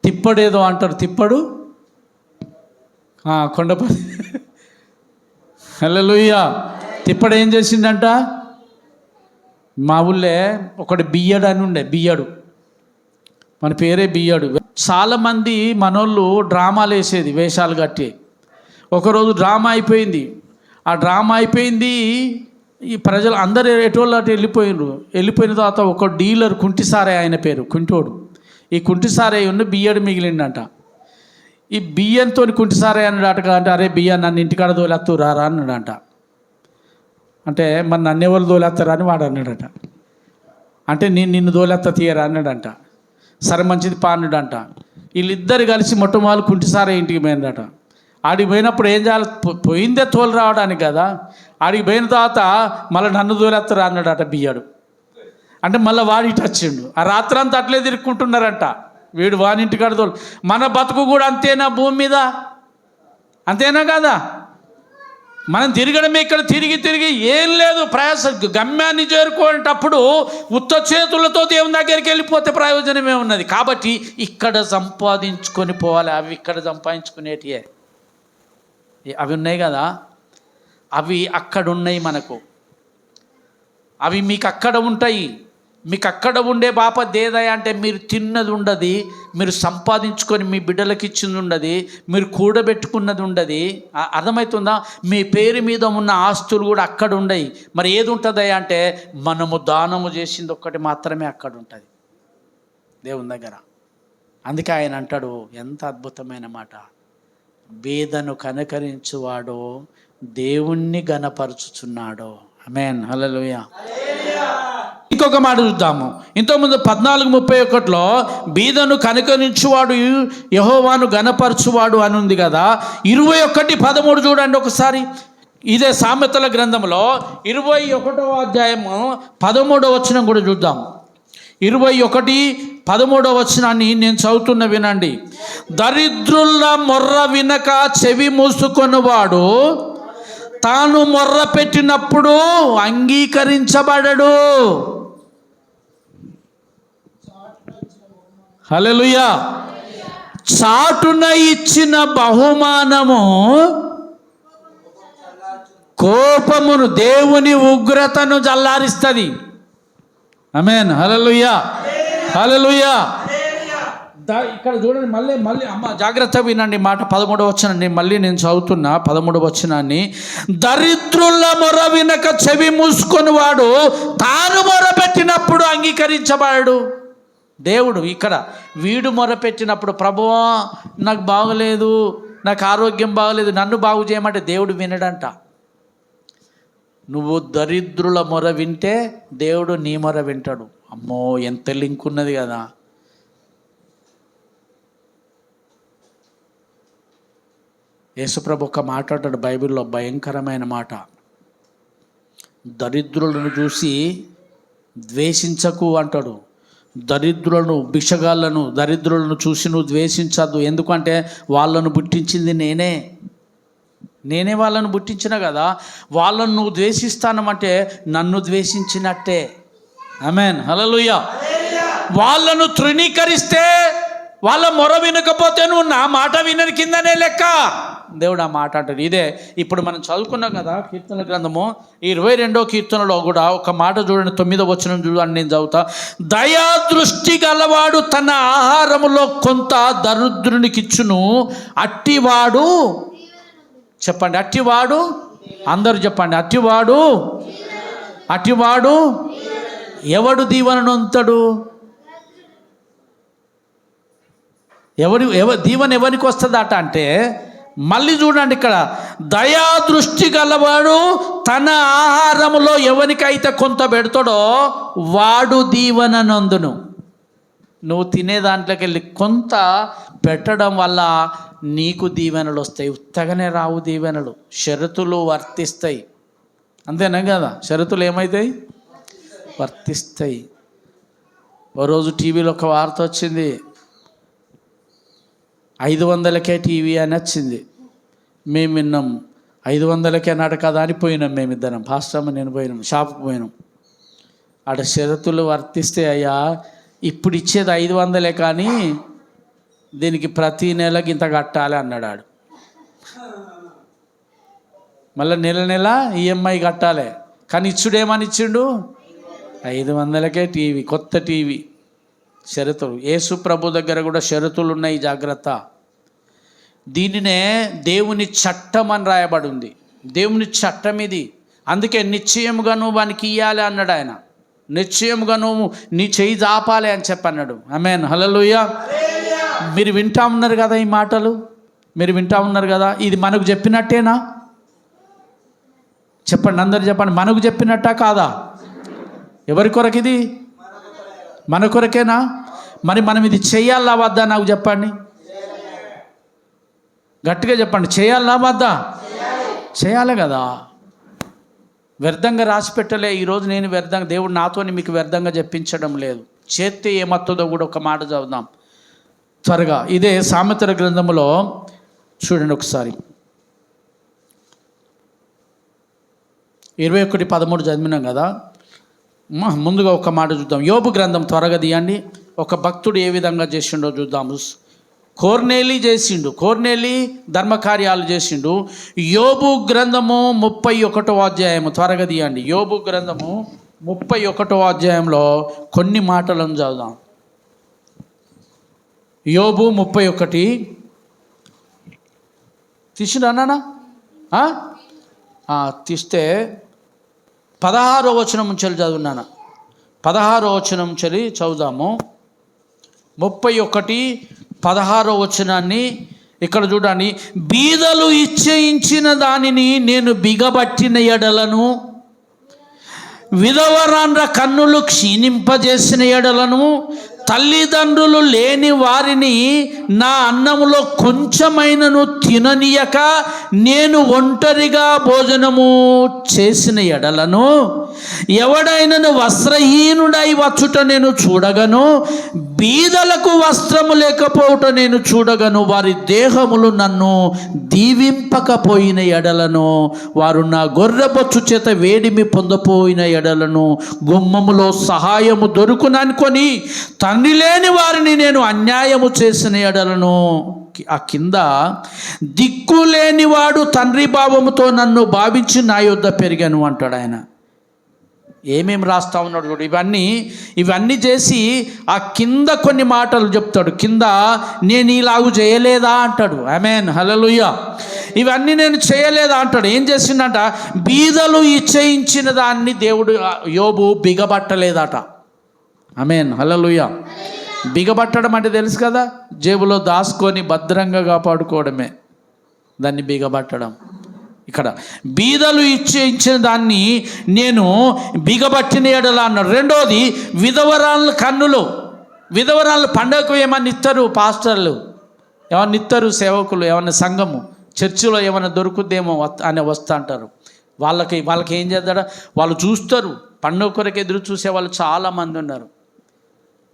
తిప్పడేదో అంటారు, తిప్పడు కొండపల్లి. హల్లెలూయా. తిప్పడు ఏం చేసిండంట? మా ఊళ్ళే ఒకటి బియ్యడు అని ఉండే, బియ్యడు, మన పేరే బియ్యడు. చాలామంది మనోళ్ళు డ్రామాలు వేసేది, వేషాలు కట్టి. ఒకరోజు డ్రామా అయిపోయింది. ఆ డ్రామా అయిపోయింది, ఈ ప్రజలు అందరు ఎటోళ్ళు అటు వెళ్ళిపోయిన తర్వాత ఒక డీలర్, కుంటిసారే ఆయన పేరు, కుంటోడు. ఈ కుంటిసారే ఉన్న బియ్యడు మిగిలిండంట. ఈ బియ్యంతో కుంటిసారే అన్నాడట. అంటే అరే బియ్యం నన్ను ఇంటికాడ తోలేత్తు రారా అన్నాడంట. అంటే మరి నన్ను ఎవరు తోలేస్తారా అని వాడు అన్నాడట. అంటే నేను నిన్ను తోలేత్త తీయరా అన్నాడంట. సరే మంచిది పా అన్నాడంట. వీళ్ళిద్దరు కలిసి మొట్టమొదలు కుంటిసారే ఇంటికి పోయిందట. ఆడికి పోయినప్పుడు ఏం చేయాలి? పోయిందే తోలు రావడానికి కదా. ఆడికి పోయిన తర్వాత మళ్ళీ నన్ను తోలేత్తరా అన్నాడట బియ్యడు. అంటే మళ్ళీ వాడి ఇటు వచ్చిండు. ఆ రాత్రంతా అట్లే తిరుక్కుంటున్నారంట. వీడు వానింటికాడ తోలు. మన బతుకు కూడా అంతేనా భూమి మీద? అంతేనా కదా? మనం తిరగడమే. ఇక్కడ తిరిగి ఏం లేదు ప్రయాస. గమ్యాన్ని చేరుకునేటప్పుడు ఉత్త చేతులతో దేవుని దగ్గరికి వెళ్ళిపోతే ప్రయోజనమే ఉన్నది. కాబట్టి ఇక్కడ సంపాదించుకొని పోవాలి. అవి ఇక్కడ సంపాదించుకునేటివే అవి ఉన్నాయి కదా, అవి అక్కడ ఉన్నాయి మనకు. అవి మీకు అక్కడ ఉంటాయి. మీకు అక్కడ ఉండే బాపత్ ఏదయ్యా అంటే మీరు తిన్నది ఉండదు, మీరు సంపాదించుకొని మీ బిడ్డలకి ఇచ్చింది ఉండదు, మీరు కూడబెట్టుకున్నది ఉండదు. అర్థమవుతుందా? మీ పేరు మీద ఉన్న ఆస్తులు కూడా అక్కడ ఉండయి. మరి ఏది ఉంటుందయ్యా అంటే మనము దానము చేసింది ఒక్కటి మాత్రమే అక్కడ ఉంటుంది దేవుని దగ్గర. అందుకే ఆయన అంటాడు, ఎంత అద్భుతమైన మాట, బీదను కనకరించువాడో దేవుణ్ణి గణపరుచుచున్నాడో. ఆమేన్, హల్లెలూయా. ఇంకొక మాట చూద్దాము. ఇంతకుముందు 14:31 బీదను కనుకరించువాడు యెహోవాను గణపరచువాడు అని ఉంది కదా. 21:13 చూడండి ఒకసారి. ఇదే సామెతల గ్రంథంలో 21వ అధ్యాయము 13వ వచనం కూడా చూద్దాం. 21:13 వచనాన్ని నేను చదువుతున్న వినండి. దరిద్రుల మొర్ర వినక చెవి మూసుకొనివాడు తాను మొర్ర పెట్టినప్పుడు అంగీకరించబడడు. హల్లెలూయా. చాటున ఇచ్చిన బహుమానము కోపమును, దేవుని ఉగ్రతను జల్లారిస్తుంది. ఆమేన్. హల్లెలూయా, హల్లెలూయా. ఇక్కడ చూడండి, మళ్ళీ అమ్మ జాగ్రత్త వినండి మాట. 13వ వచనాన్ని మళ్ళీ నేను చదువుతున్నా. 13వ వచనాన్ని, దరిద్రుల మొర వినక చెవి మూసుకొని వాడు తాను మొరపెట్టినప్పుడు అంగీకరించబడడు. దేవుడు ఇక్కడ వీడు మొరపెట్టినప్పుడు, ప్రభువా నాకు బాగలేదు, నాకు ఆరోగ్యం బాగలేదు, నన్ను బాగు చేయమంటే దేవుడు వినడంట. నువ్వు దరిద్రుల మొర వింటే దేవుడు నీ మొర వింటాడు. అమ్మో, ఎంత లింక్ ఉన్నది కదా. యేసుప్రభు ఒక మాట్లాడాడు బైబిల్లో, భయంకరమైన మాట. దరిద్రులను చూసి ద్వేషించకు అంటాడు. దరిద్రులను, భిక్షగాళ్ళను, దరిద్రులను చూసి నువ్వు ద్వేషించద్దు. ఎందుకంటే వాళ్ళను పుట్టించింది నేనే వాళ్ళను పుట్టించిన కదా. వాళ్ళను నువ్వు ద్వేషిస్తానమంటే నన్ను ద్వేషించినట్టే. ఆమేన్. హల్లెలూయా. వాళ్ళను తృణీకరిస్తే, వాళ్ళ మొర వినకపోతే నువ్వు నా మాట వినని కిందనే లెక్క. దేవుడు ఆ మాట అంటాడు. ఇదే ఇప్పుడు మనం చదువుకున్నాం కదా కీర్తన గ్రంథము 22వ కీర్తనలో కూడా ఒక మాట చూడండి. 9వ వచనం చూడండి, నేను చదువుతా. దయా దృష్టి గలవాడు తన ఆహారములో కొంత దరిద్రునికిచ్చును, అట్టివాడు, చెప్పండి, అట్టివాడు, అందరూ చెప్పండి, అట్టివాడు ఎవడు దీవెననొంతడు? దీవెన ఎవరికి వస్తుందట అంటే, మళ్ళీ చూడండి ఇక్కడ, దయా దృష్టి గలవాడు తన ఆహారములో ఎవరికైతే కొంత పెడతాడో వాడు దీవెననందును. నువ్వు తినే దాంట్లోకి వెళ్ళి కొంత పెట్టడం వల్ల నీకు దీవెనలు వస్తాయి. ఉత్తగానే రావు దీవెనలు, షరతులు వర్తిస్తాయి. అంతేనా కదా? షరతులు ఏమవుతాయి? వర్తిస్తాయి. ఓ రోజు టీవీలో ఒక వార్త వచ్చింది, 500కే టీవీ అని వచ్చింది. మేము విన్నాం, 500కే నాట కదా అని పోయినాం. మేమిద్దరం, పాస్టమ్మ నేను పోయినాం, షాప్కి పోయినాం. ఆడ షరతులు వర్తిస్తే, అయ్యా ఇప్పుడు ఇచ్చేది 500 కానీ దీనికి ప్రతి నెలకి ఇంత కట్టాలి అన్నాడు ఆడు. మళ్ళీ నెల ఈఎంఐ కట్టాలి. కానీ ఇచ్చుడేమని ఇచ్చిండు? 500కే టీవీ, కొత్త టీవీ. షరతులు. యేసు ప్రభు దగ్గర కూడా షరతులు ఉన్నాయి, జాగ్రత్త. దీనినే దేవుని చట్టం అని రాయబడి ఉంది. దేవుని చట్టం ఇది. అందుకే నిశ్చయముగా నువ్వు వానికి ఇయ్యాలి అన్నాడు ఆయన. నిశ్చయముగా నువ్వు నీ చెయ్యి జాపాలి అని చెప్పన్నాడు. ఆమేన్. హల్లెలూయా. మీరు వింటా ఉన్నారు కదా ఈ మాటలు, మీరు వింటా ఉన్నారు కదా. ఇది మనకు చెప్పినట్టేనా? చెప్పండి, అందరు చెప్పండి, మనకు చెప్పినట్టా కాదా? ఎవరి కొరకు ఇది? మన కొరకేనా? మరి మనం ఇది చేయాలా వద్దా? నాకు చెప్పండి, గట్టిగా చెప్పండి. చేయాలా వద్దా? చేయాలి కదా. వ్యర్థంగా రాసి పెట్టలే. ఈరోజు నేను వ్యర్థంగా, దేవుడు నాతోని మీకు వ్యర్థంగా చెప్పించడం లేదు. చేస్తే ఏమవుతుందో కూడా ఒక మాట చదువుదాం త్వరగా. ఇదే సామెతల గ్రంథములో చూడండి ఒకసారి, 21:13 చదివినాం కదా. ముందుగా ఒక మాట చూద్దాం. యోబు గ్రంథం త్వరగా తీయండి. ఒక భక్తుడు ఏ విధంగా చేసిండో చూద్దాము. కోర్నేలి ధర్మకార్యాలు చేసిండు. యోబు గ్రంథము 31వ అధ్యాయము త్వరగా తీయండి. యోబు గ్రంథము 31వ అధ్యాయంలో కొన్ని మాటలను చదువుదాం. యోబు 31 తీసినా తీస్తే 16వ వచనం నుంచి చదువున్నాను. 16వ వచనం నుంచి చదువుదాము. 31:16 వచనాన్ని ఇక్కడ చూడండి. బీదలు ఇచ్చయించిన దానిని నేను బిగబట్టిన ఎడలను, విధవరాండ్ర కన్నులు క్షీణింపజేసిన ఎడలను, తల్లిదండ్రులు లేని వారిని నా అన్నములో కొంచెమైనను తిననీయక నేను ఒంటరిగా భోజనము చేసిన ఎడలను, ఎవడైనను వస్త్రహీనుడై వచ్చుట నేను చూడగను, బీదలకు వస్త్రము లేకపోవుట నేను చూడగను. వారి దేహములు నన్ను దీవింపకపోయిన ఎడలను, వారు నా గొర్రెబొచ్చు చేత వేడిమి పొందపోయిన ఎడలను, గుమ్మములో సహాయము దొరుకుననుకొని తండ్రి లేని వారిని నేను అన్యాయము చేసిన ఎడలను. ఆ కింద దిక్కులేనివాడు తండ్రి భావముతో నన్ను భావించి నా యొద్ద పెరిగాను అంటాడు ఆయన. ఏమేమి రాస్తా ఉన్నాడు చూడు. ఇవన్నీ చేసి ఆ కింద కొన్ని మాటలు చెప్తాడు. కింద నేను ఇలాగూ చేయలేదా అంటాడు. ఆమేన్, హల్లెలూయా. ఇవన్నీ నేను చేయలేదా అంటాడు. ఏం చేసిండట? బీదలు ఇచ్చేయించిన దాన్ని దేవుడు యోబు బిగబట్టలేదట. ఆమేన్, హల్లెలూయా. బిగబట్టడం అంటే తెలుసు కదా, జేబులో దాచుకొని భద్రంగా కాపాడుకోవడమే దాన్ని బిగబట్టడం. ఇక్కడ బీదలు ఇచ్చిన దాన్ని నేను బిగబట్టిన ఎడల అన్నాడు. రెండోది, విధవరాళ్ళ కన్నులు. విధవరాళ్ళు పండగకు ఏమన్నా ఇస్తారు పాస్టర్లు, ఏమన్నా ఇస్తారు సేవకులు, ఏమన్నా సంఘము చర్చిలో ఏమైనా దొరుకుద్దేమో అని వస్తా అంటారు. వాళ్ళకి ఏం చేద్దాడా, వాళ్ళు చూస్తారు. పండుగ కొరకు ఎదురు చూసే వాళ్ళు చాలామంది ఉన్నారు.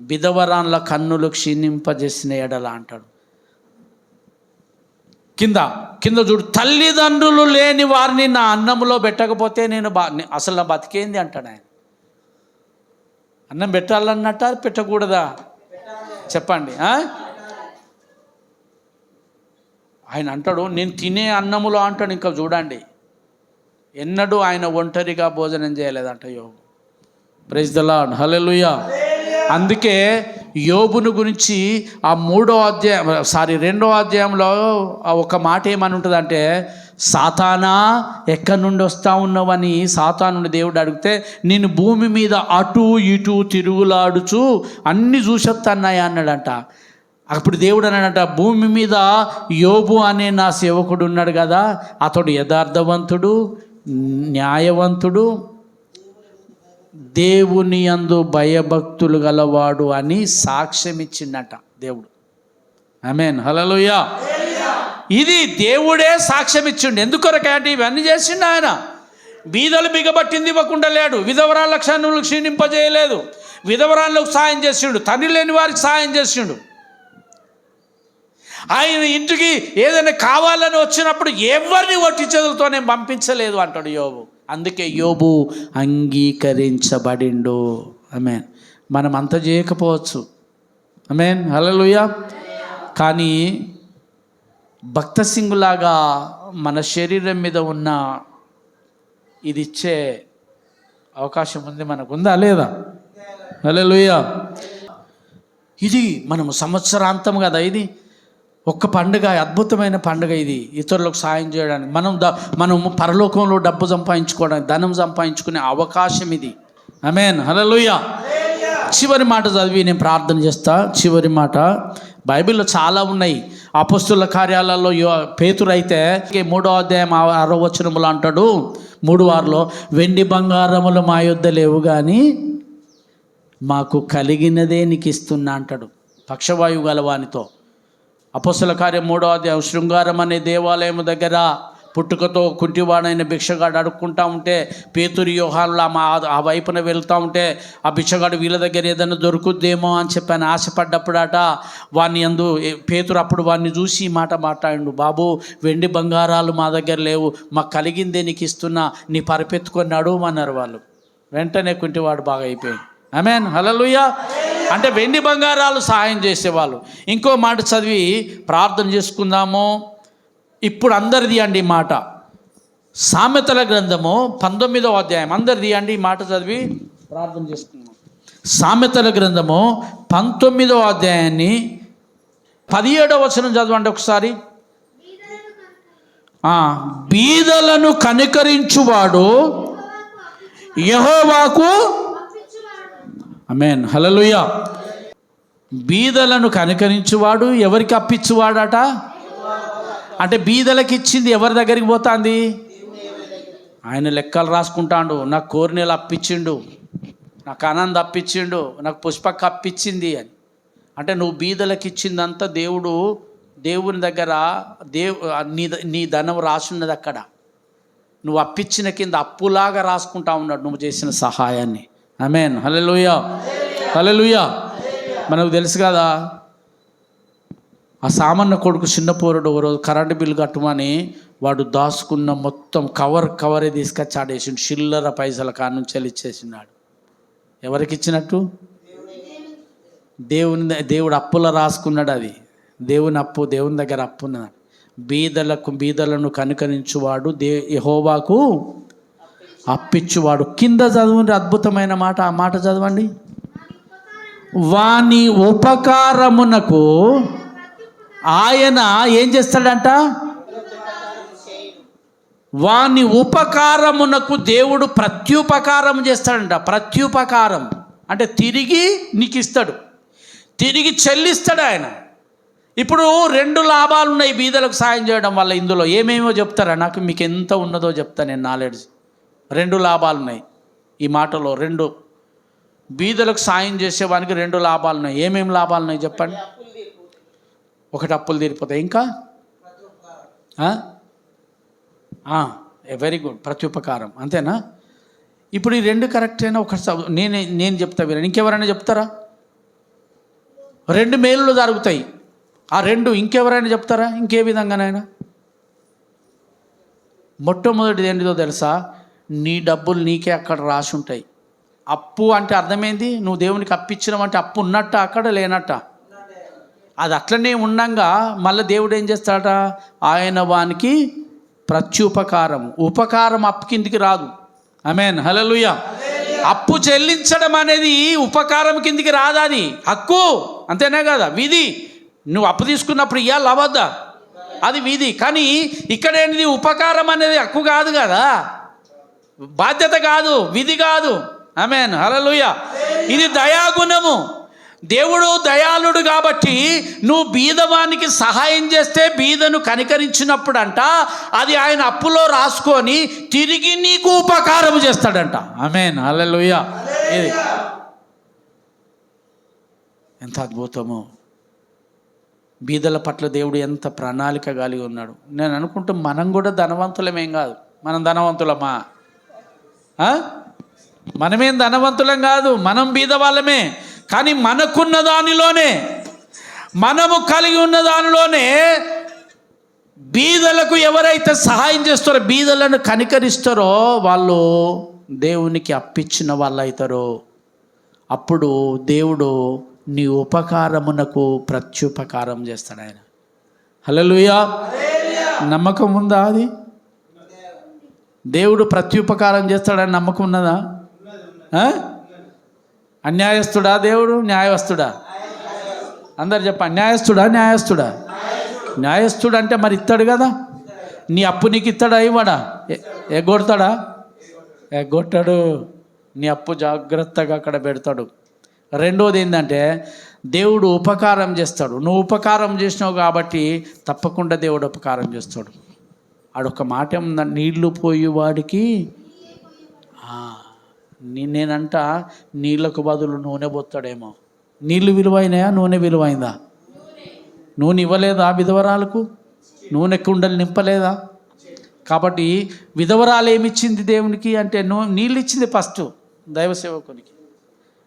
విధవరాళ్ళ కన్నులు క్షీణింపజేసిన ఎడల అంటాడు. కింద చూడు, తల్లిదండ్రులు లేని వారిని నా అన్నంలో పెట్టకపోతే నేను అసలు నా బతికేంది అంటాడు ఆయన. అన్నం పెట్టాలన్నట్ట పెట్టకూడదా చెప్పండి? ఆయన అంటాడు నేను తినే అన్నములో అంటాడు. ఇంకా చూడండి, ఎన్నడూ ఆయన ఒంటరిగా భోజనం చేయలేదంట యోబు. ప్రైజ్ ది లార్డ్, హల్లెలూయా. అందుకే యోబును గురించి ఆ 2వ అధ్యాయంలో ఒక మాట ఏమని ఉంటుందంటే, సాతానా ఎక్కడి నుండి వస్తూ ఉన్నావని సాతానుని దేవుడు అడిగితే, నేను భూమి మీద అటు ఇటు తిరుగులాడుచు అన్ని చూసొస్తున్నాయా అన్నాడంట. అప్పుడు దేవుడు అన్నాడంట, భూమి మీద యోబు అనే నా సేవకుడు ఉన్నాడు కదా, అతడు యథార్థవంతుడు, న్యాయవంతుడు, దేవుని యందు భయభక్తులు గలవాడు అని సాక్ష్యం ఇచ్చిండట దేవుడు. ఆమేన్, హల్లెలూయా. ఇది దేవుడే సాక్ష్యం ఇచ్చిండు. ఎందుకొరకంటే ఇవన్నీ చేసిండు ఆయన. బీదలు బిగబట్టింది ఇవ్వకుండా లేడు, విధవరాళ్ళ క్షణులు క్షీణింపజేయలేదు, విధవరాళ్ళకు సాయం చేసిండు, తండ్రి లేని వారికి సాయం చేసిండు. ఆయన ఇంటికి ఏదైనా కావాలని వచ్చినప్పుడు ఎవరిని ఒట్టి చేతులతో నేను పంపించలేదు అంటాడు యోబు. అందుకే యోబు అంగీకరించబడిండు. ఆమేన్. మనం అంత చేయకపోవచ్చు. ఆమేన్, హల్లెలూయా. కానీ భక్త సింగులాగా మన శరీరం మీద ఉన్న ఇది ఇచ్చే అవకాశం ఉంది, మనకు ఉందా లేదా? హల్లెలూయా. ఇది మనము సంవత్సరాంతం కదా, ఇది ఒక్క పండుగ, అద్భుతమైన పండుగ ఇది. ఇతరులకు సాయం చేయడానికి మనము పరలోకంలో డబ్బు సంపాదించుకోవడానికి, ధనం సంపాదించుకునే అవకాశం ఇది. ఆమేన్, హల్లెలూయా. చివరి మాట చదివి నేను ప్రార్థన చేస్తా. చివరి మాట బైబిల్లో చాలా ఉన్నాయి. అపొస్తలుల కార్యాలలో పేతురు అయితే 3వ అధ్యాయం 6వ వచనములో అంటాడు, 3:6లో, వెండి బంగారములు మా యొద్ద లేవు కానీ మాకు కలిగినదే నీకు ఇస్తున్నా అంటాడు పక్షవాయువు గలవానితో. అపొస్తలుల కార్యం 3వ అధ్యాయం, శృంగారం అనే దేవాలయం దగ్గర పుట్టుకతో కుంటివాడైన భిక్షగాడు అడుక్కుంటా ఉంటే, పేతురు యోహానులు ఆ వైపున వెళ్తూ ఉంటే, ఆ భిక్షగాడు వీళ్ళ దగ్గర ఏదైనా దొరుకుద్దేమో అని చెప్పని ఆశపడ్డప్పుడట వాడిని పేతురు అప్పుడు వాడిని చూసి ఈ మాట మాట్లాడిండు, బాబు వెండి బంగారాలు మా దగ్గర లేవు, మాకు కలిగిందే నీకు ఇస్తున్నా, నీ పరిపెత్తుకొని నడువమన్నారు వాళ్ళు. వెంటనే కుంటివాడు బాగా అయిపోయాడు. ఆమేన్, హల్లెలూయా. అంటే వెండి బంగారాలు సహాయం చేసేవాళ్ళు. ఇంకో మాట చదివి ప్రార్థన చేసుకుందాము. ఇప్పుడు అందరిది అండి ఈ మాట, సామెతల గ్రంథము 19వ అధ్యాయం. అందరిది అండి ఈ మాట చదివి ప్రార్థన చేసుకుందాం. సామెతల గ్రంథము 19వ అధ్యాయాన్ని 17వ వచనం చదవండి ఒకసారి. బీదలను కనికరించువాడు యెహోవాకు. ఆమేన్, హల్లెలూయా. బీదలను కనికరించువాడు ఎవరికి అప్పించువాడట? అంటే బీదలకు ఇచ్చింది ఎవరి దగ్గరికి పోతుంది? ఆయన లెక్కలు రాసుకుంటాడు. నాకు కోరినెలు అప్పించిండు, నాకు ఆనంద్ అప్పించిండు, నాకు పుష్పక్క అప్పించింది అని. అంటే నువ్వు బీదలకు ఇచ్చిందంతా దేవుని దగ్గర నీ ధనం రాసున్నది అక్కడ. నువ్వు అప్పించిన కింద అప్పులాగా రాసుకుంటా ఉన్నాడు నువ్వు చేసిన సహాయాన్ని. ఆమేన్, హల్లెలూయా, హల్లెలూయా. మనకు తెలుసు కదా, ఆ సామాన్య కొడుకు చిన్న పోరుడు ఓ రోజు కరెంటు బిల్లు కట్టమని వాడు దాచుకున్న మొత్తం కవరే తీసుకొచ్చి ఆడేసిండు. చిల్లర పైసల కానుంచి ఇచ్చేసినాడు. ఎవరికి ఇచ్చినట్టు? దేవుడు అప్పుల రాసుకున్నాడు. అది దేవుని అప్పు, దేవుని దగ్గర అప్పు ఉన్నది. బీదలను కనుకరించువాడు యెహోవాకు అప్పిచ్చువాడు. కింద చదవండి, అద్భుతమైన మాట. ఆ మాట చదవండి. వాని ఉపకారమునకు ఆయన ఏం చేస్తాడంట? వాని ఉపకారమునకు దేవుడు ప్రత్యుపకారం చేస్తాడంట. ప్రత్యుపకారం అంటే తిరిగి నీకు ఇస్తాడు, తిరిగి చెల్లిస్తాడు ఆయన. ఇప్పుడు 2 లాభాలు ఉన్నాయి బీదలకు సాయం చేయడం వల్ల. ఇందులో ఏమేమో చెప్తారా? నాకు మీకు ఎంత ఉన్నదో చెప్తా నేను, నాలెడ్జ్. 2 లాభాలు ఉన్నాయి ఈ మాటలో. 2 బీదలకు సాయం చేసేవానికి 2 లాభాలు ఉన్నాయి. ఏమేమి లాభాలు ఉన్నాయి చెప్పండి? ఒకటి అప్పులు తీరిపోతాయి, ఇంకా వెరీ గుడ్, ప్రత్యుపకారం. అంతేనా? ఇప్పుడు ఈ 2 కరెక్ట్ అయినా ఒకటి నేను చెప్తా వీరని, ఇంకెవరైనా చెప్తారా? 2 మేలులు జరుగుతాయి. ఆ 2 ఇంకెవరైనా చెప్తారా? ఇంకే విధంగానైనా? మొట్టమొదటిది ఏంటిదో తెలుసా? నీ డబ్బులు నీకే అక్కడ రాసి ఉంటాయి. అప్పు అంటే అర్థమైంది, నువ్వు దేవునికి అప్పిచ్చినావంటే అప్పు ఉన్నట్ట అక్కడ లేనట్ట. అది అట్లనే ఉండంగా మళ్ళీ దేవుడు ఏం చేస్తాడట? ఆయన వానికి ప్రత్యుపకారం. ఉపకారం అప్పు కిందికి రాదు. ఆమేన్, హల్లెలూయా. అప్పు చెల్లించడం అనేది ఉపకారం కిందికి రాదు. అది హక్కు, అంతేనా కదా? విధి. నువ్వు అప్పు తీసుకున్నప్పుడు ఇవ్వాలి, అవద్దా? అది విధి. కానీ ఇక్కడ ఏంటిది? ఉపకారం అనేది హక్కు కాదు కదా, బాధ్యత కాదు, విధి కాదు. ఆమేన్, హల్లెలూయా. ఇది దయాగుణము. దేవుడు దయాళుడు కాబట్టి నువ్వు బీదవానికి సహాయం చేస్తే, బీదను కనికరించినప్పుడు అంట అది ఆయన అప్పులో రాసుకొని తిరిగి నీకు ఉపకారం చేస్తాడంట. ఆమేన్, హల్లెలూయా. ఇది ఎంత అద్భుతమో! బీదల పట్ల దేవుడు ఎంత ప్రణాళిక కలిగి ఉన్నాడు. నేను అనుకుంటూ మనం కూడా ధనవంతులమేం కాదు. మనం ధనవంతులమా? మనమేం ధనవంతులం కాదు, మనం బీదవాళ్ళమే. కానీ మనకున్న దానిలోనే, మనము కలిగి ఉన్న దానిలోనే బీదలకు ఎవరైతే సహాయం చేస్తారో, బీదలను కనికరిస్తారో వాళ్ళు దేవునికి అప్పిచ్చిన వాళ్ళు అవుతారో. అప్పుడు దేవుడు నీ ఉపకారమునకు ప్రత్యుపకారం చేస్తాడు ఆయన. హల్లెలూయా. నమ్మకం ఉందా? అది దేవుడు ప్రత్యుపకారం చేస్తాడని నమ్మకం ఉన్నదా? అన్యాయస్తుడా దేవుడు? న్యాయస్తుడా? అందరు చెప్ప, అన్యాయస్తుడా న్యాయస్తుడా? న్యాయస్తుడు అంటే మరి ఇస్తాడు కదా. నీ అప్పు నీకు ఇస్తాడా? ఇవ్వడా? ఎగ్గొడతాడా? ఎగ్గొట్టాడు. నీ అప్పు జాగ్రత్తగా అక్కడ పెడతాడు. రెండోది ఏంటంటే దేవుడు ఉపకారం చేస్తాడు. నువ్వు ఉపకారం చేసినావు కాబట్టి తప్పకుండా దేవుడు ఉపకారం చేస్తాడు. ఆడొక మాట ఏముందా? నీళ్లు పోయి వాడికి నేనంట నీళ్ళకు బదులు నూనె పోతాడేమో. నీళ్ళు విలువైనాయా? నూనె విలువైందా? నూనె ఇవ్వలేదా విధవరాలకు? నూనె కుండలు నింపలేదా? కాబట్టి విధవరాలు ఏమిచ్చింది దేవునికి అంటే నీళ్ళు ఇచ్చింది ఫస్ట్ దైవ సేవకునికి.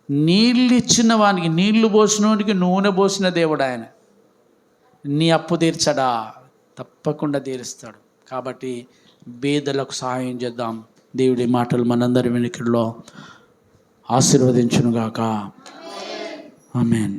నీళ్ళు ఇచ్చిన వానికి, నీళ్లు పోసినోనికి నూనె పోసిన దేవుడు ఆయన. నీ అప్పు తీర్చడా? తప్పకుండా తీరుస్తాడు. కాబట్టి బీదలకు సహాయం చేద్దాం. దేవుడి మాటలు మనందరి వెనుకల్లో ఆశీర్వదించునుగాక. ఆమేన్.